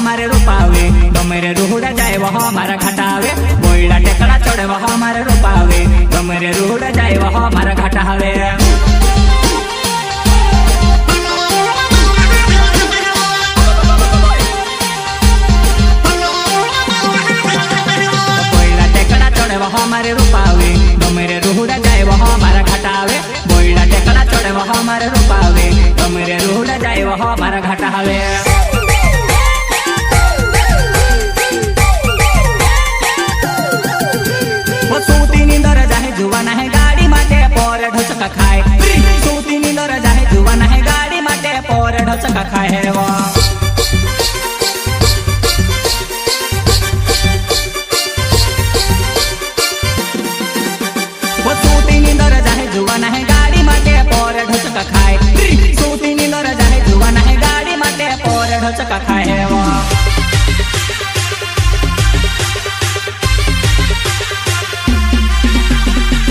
हमारे रूपावे गमेरे रूड़ा जाए वह हमारा घटावे बोइला टेकड़ा चढ़े वह हमारे रूपावे गमेरे रूड़ा जाए वह हमारा घटावे बोइला टेकड़ा चढ़े वह हमारे रूपावे गमेरे रूड़ा जाए वह हमारा घटावे बोइला टेकड़ा चढ़े वह हमारे रूपावे गमेरे रूड़ा जाए वह हमारा घटावे जुवाना है गाड़ी माटे पोरे ढोचका खाए सूती नींदर जाए जुवाना है गाड़ी माटे पोरे ढोचका खाए वो सूती नींदर जाए जुवाना है गाड़ी माटे पोरे ढोचका खाए सूती नींदर जाए जुवाना है गाड़ी माटे पोरे ढोचका खाए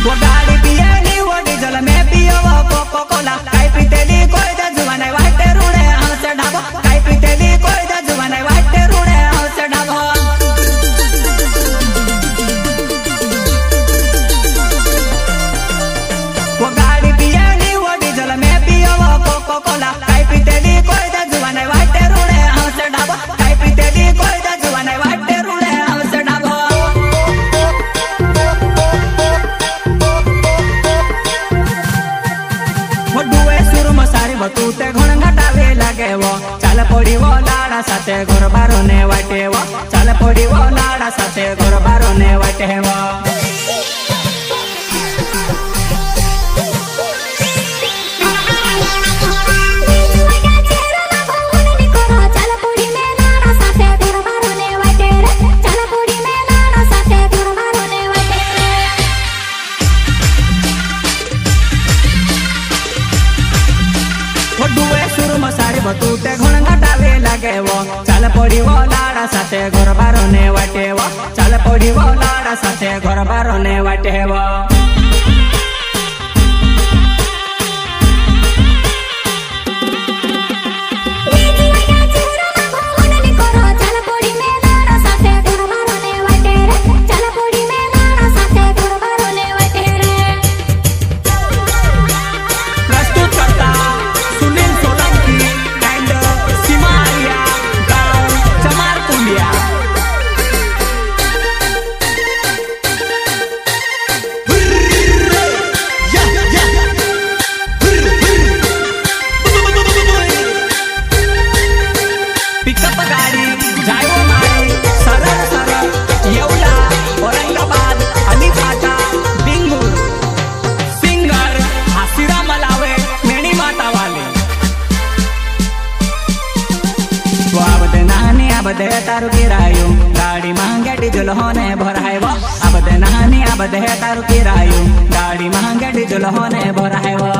वो गाड़ी पियाली वो डीजल में पियो वो कोको कोला काई पीतेली कोई दे जुवाने वाटे रूड़े हमसे ढाबो काई पीतेली कोई दे जुवाने वाटे रूड़े हमसे ढाबो वो गाड़ी पियाली वो डीजल में पियो वो कोको कोला काई पीतेली कोई दे जुवाने वाटे रूड़े हमसे ढाबो काई पीतेली कोई दे जुवाने वाटे रूड़े हमसे ढाबो तू ते घण घटावे लागे वो चाल पड़ी वो लाड़ा साथे घर बारो ने वाटे वो चाल पड़ी वो लाड़ा साथे घर बारो ने वाटे वो तू ते घण घटावे लागे वो चाल पड़ी वो लाड़ा साथे घर बारो ने वाटे वो चाल पड़ी वो लाड़ा साथे घर बारो ने वाटे वो बदे तारु किरायो गाड़ी महंगे डीजल होने भराए वो अब दे नहानी अब दे तारु किरायो गाड़ी महंगे डीजल होने भराए वो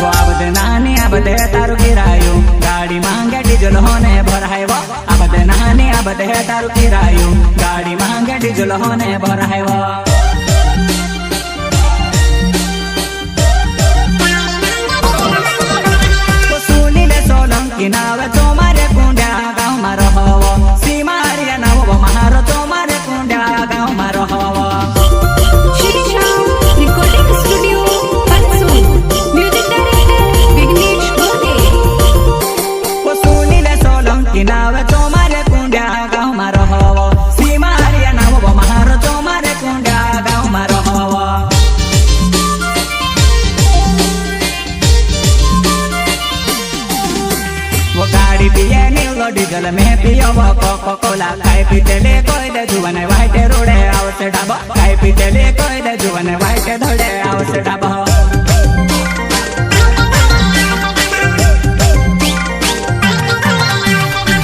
अब दे नहानी अब दे तारु किरायो गाड़ी महंगे डीजल होने भराए वो अब दे नहानी अब दे तारु किरायो गाड़ी महंगे डीजल होने भराए वो नाव चोमारे कुंड्या गाँव मारो हवो सीमारिया नाव महारो चोमारे कुंड्या गाँव मारो हवो रिकॉर्डिंग स्टूडियो पंसूल म्यूजिक डायरेक्टर विघ्नेश गोगे वो सुनीले सोलंकी नाव चोमारे कुंड्या गाँव मारो हवो सीमारिया नाव महारो चोमारे कुंड्या गाँव मारो हवो वो गाड़ी पिए नीलो डीजल में पियो वो कोको कोला काई पीतेले कोई दे जुवाने वाटे रोड़े आवसे ढाबो काई पीतेले कोई दे जुवाने वाटे धोड़े आवसे ढाबो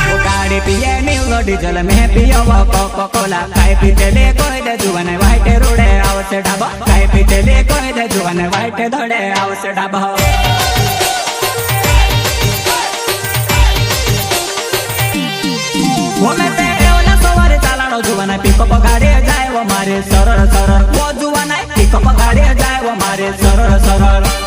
वो गाड़ी पिए नीलो डीजल में पियो वो कोको कोला काई पीतेले कोई दे जुवाने वाटे रोड़े आवसे ढाबो काई पीतेले कोई दे जुवाने वाटे धोड़े आवसे ढाबो वो मैं तेरे वाला सवारे चालानो जुवाना पिकअप गाड़ी जाए वो मारे सरर सरर वो जुवाना पिकअप गाड़ी जाए वो मारे सरर सरर